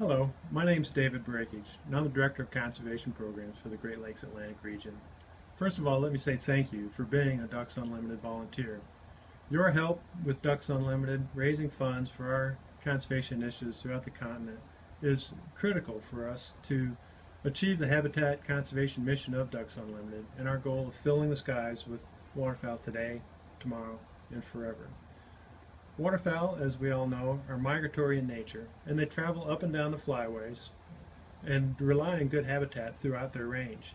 Hello, my name is David Brakich, and I'm the Director of Conservation Programs for the Great Lakes Atlantic region. First of all, let me say thank you for being a Ducks Unlimited volunteer. Your help with Ducks Unlimited, raising funds for our conservation initiatives throughout the continent, is critical for us to achieve the habitat conservation mission of Ducks Unlimited and our goal of filling the skies with waterfowl today, tomorrow, and forever. Waterfowl, as we all know, are migratory in nature, and they travel up and down the flyways and rely on good habitat throughout their range.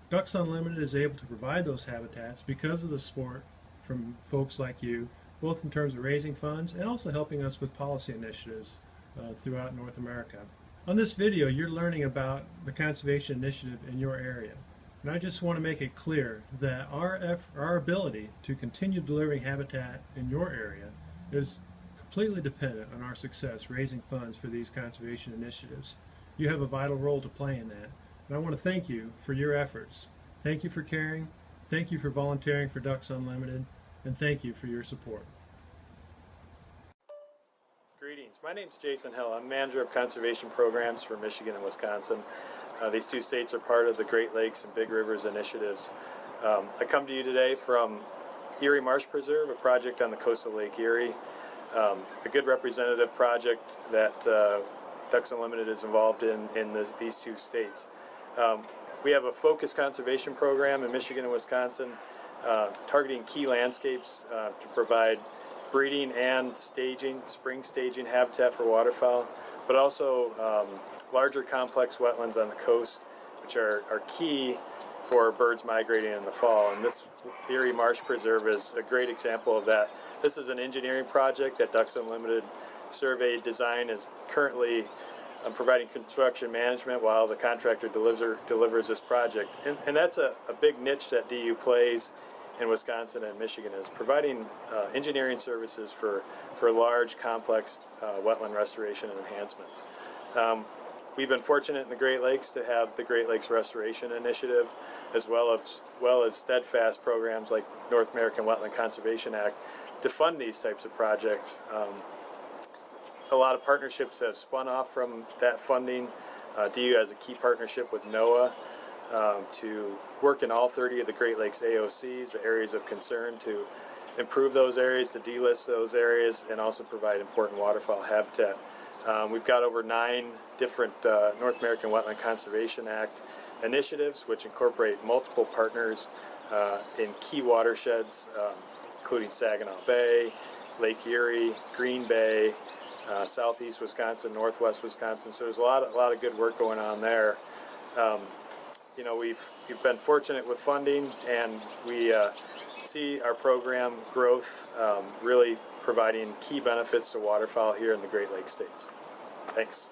Ducks Unlimited is able to provide those habitats because of the support from folks like you, both in terms of raising funds and also helping us with policy initiatives throughout North America. On this video, you're learning about the conservation initiative in your area. And I just want to make it clear that our ability to continue delivering habitat in your area is completely dependent on our success raising funds for these conservation initiatives. You have a vital role to play in that, and I want to thank you for your efforts. Thank you for caring, thank you for volunteering for Ducks Unlimited, and thank you for your support. Greetings, my name is Jason Hill. I'm Manager of Conservation Programs for Michigan and Wisconsin. These two states are part of the Great Lakes and Big Rivers initiatives. I come to you today from Erie Marsh Preserve, a project on the coast of Lake Erie, a good representative project that Ducks Unlimited is involved in these two states. We have a focused conservation program in Michigan and Wisconsin targeting key landscapes to provide breeding and staging, spring staging habitat for waterfowl, but also larger complex wetlands on the coast, which are key for birds migrating in the fall. And this Erie Marsh Preserve is a great example of that. This is an engineering project that Ducks Unlimited Survey Design is currently providing construction management while the contractor delivers this project. And that's a big niche that DU plays in Wisconsin and Michigan, is providing engineering services for large, complex wetland restoration and enhancements. We've been fortunate in the Great Lakes to have the Great Lakes Restoration Initiative, as well as steadfast programs like North American Wetland Conservation Act to fund these types of projects. A lot of partnerships have spun off from that funding. DU has a key partnership with NOAA to work in all 30 of the Great Lakes AOCs, the areas of concern, to improve those areas, to delist those areas, and also provide important waterfowl habitat. We've got over 9 different North American Wetland Conservation Act initiatives, which incorporate multiple partners in key watersheds, including Saginaw Bay, Lake Erie, Green Bay, southeast Wisconsin, northwest Wisconsin. So there's a lot of good work going on there. You know, we've been fortunate with funding, and we see our program growth really providing key benefits to waterfowl here in the Great Lakes states. Thanks.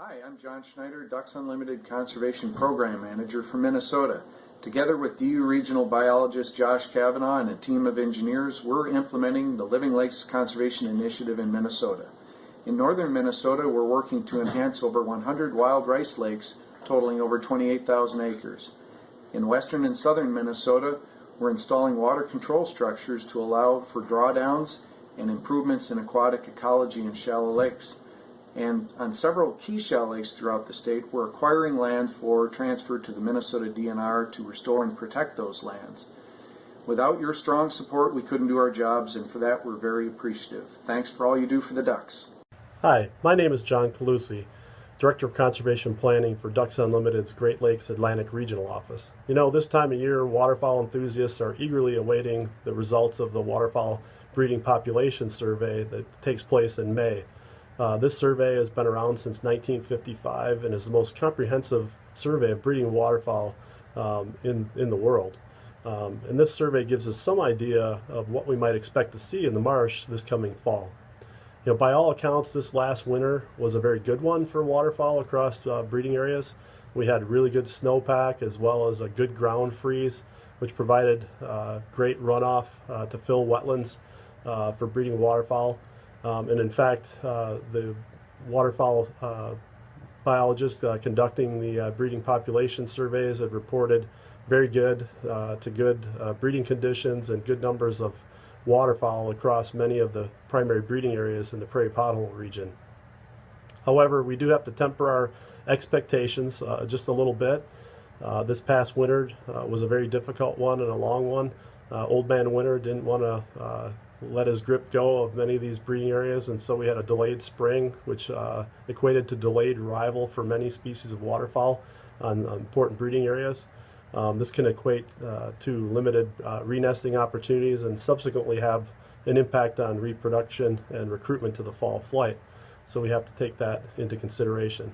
Hi, I'm John Schneider, Ducks Unlimited Conservation Program Manager for Minnesota. Together with DU Regional Biologist Josh Kavanaugh and a team of engineers, we're implementing the Living Lakes Conservation Initiative in Minnesota. In northern Minnesota, we're working to enhance over 100 wild rice lakes totaling over 28,000 acres. In western and southern Minnesota, we're installing water control structures to allow for drawdowns and improvements in aquatic ecology in shallow lakes. And on several key shallow lakes throughout the state, we're acquiring land for transfer to the Minnesota DNR to restore and protect those lands. Without your strong support, we couldn't do our jobs, and for that we're very appreciative. Thanks for all you do for the ducks. Hi, my name is John Calusi, Director of Conservation Planning for Ducks Unlimited's Great Lakes Atlantic Regional Office. You know, this time of year, waterfowl enthusiasts are eagerly awaiting the results of the waterfowl breeding population survey that takes place in May. This survey has been around since 1955 and is the most comprehensive survey of breeding waterfowl in the world. And this survey gives us some idea of what we might expect to see in the marsh this coming fall. You know, by all accounts, this last winter was a very good one for waterfowl across breeding areas. We had really good snowpack as well as a good ground freeze, which provided great runoff to fill wetlands for breeding waterfowl. And in fact, the waterfowl biologists conducting the breeding population surveys have reported very good to good breeding conditions and good numbers of waterfowl across many of the primary breeding areas in the prairie pothole region. However, we do have to temper our expectations just a little bit. This past winter was a very difficult one and a long one. Old Man Winter didn't want to let his grip go of many of these breeding areas, and so we had a delayed spring, which equated to delayed arrival for many species of waterfowl on important breeding areas. This can equate to limited renesting opportunities and subsequently have an impact on reproduction and recruitment to the fall flight. So we have to take that into consideration.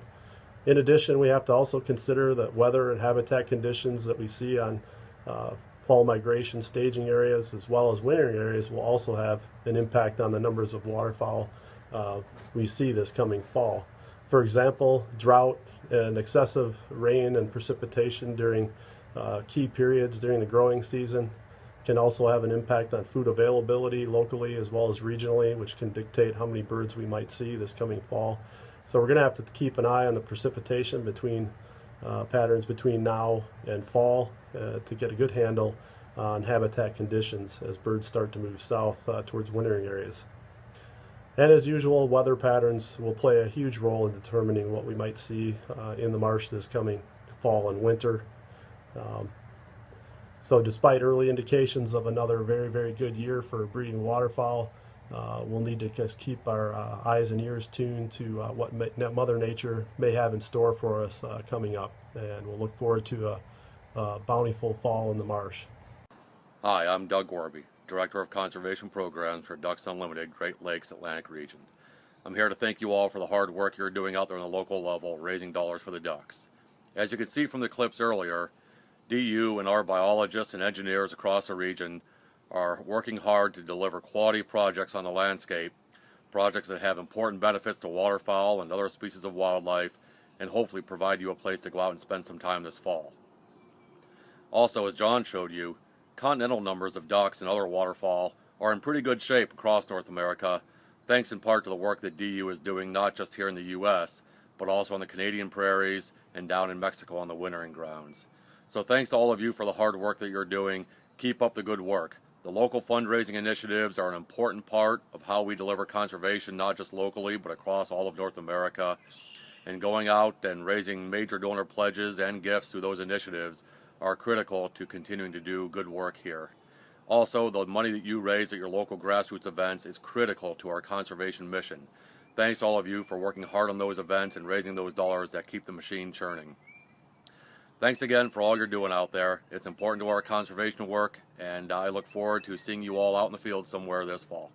In addition, we have to also consider that weather and habitat conditions that we see on fall migration staging areas as well as wintering areas will also have an impact on the numbers of waterfowl we see this coming fall. For example, drought and excessive rain and precipitation during key periods during the growing season can also have an impact on food availability locally as well as regionally, which can dictate how many birds we might see this coming fall. So we're going to have to keep an eye on the precipitation patterns between now and fall to get a good handle on habitat conditions as birds start to move south towards wintering areas. And as usual, weather patterns will play a huge role in determining what we might see in the marsh this coming fall and winter. So despite early indications of another very, very good year for breeding waterfowl, we'll need to just keep our eyes and ears tuned to what Mother Nature may have in store for us coming up. And we'll look forward to a bountiful fall in the marsh. Hi, I'm Doug Warby, Director of Conservation Programs for Ducks Unlimited Great Lakes Atlantic Region. I'm here to thank you all for the hard work you're doing out there on the local level, raising dollars for the ducks. As you could see from the clips earlier, DU and our biologists and engineers across the region are working hard to deliver quality projects on the landscape, projects that have important benefits to waterfowl and other species of wildlife, and hopefully provide you a place to go out and spend some time this fall. Also, as John showed you, continental numbers of ducks and other waterfowl are in pretty good shape across North America, thanks in part to the work that DU is doing not just here in the U.S., but also on the Canadian prairies and down in Mexico on the wintering grounds. So thanks to all of you for the hard work that you're doing. Keep up the good work. The local fundraising initiatives are an important part of how we deliver conservation, not just locally, but across all of North America. And going out and raising major donor pledges and gifts through those initiatives are critical to continuing to do good work here. Also, the money that you raise at your local grassroots events is critical to our conservation mission. Thanks to all of you for working hard on those events and raising those dollars that keep the machine churning. Thanks again for all you're doing out there. It's important to our conservation work, and I look forward to seeing you all out in the field somewhere this fall.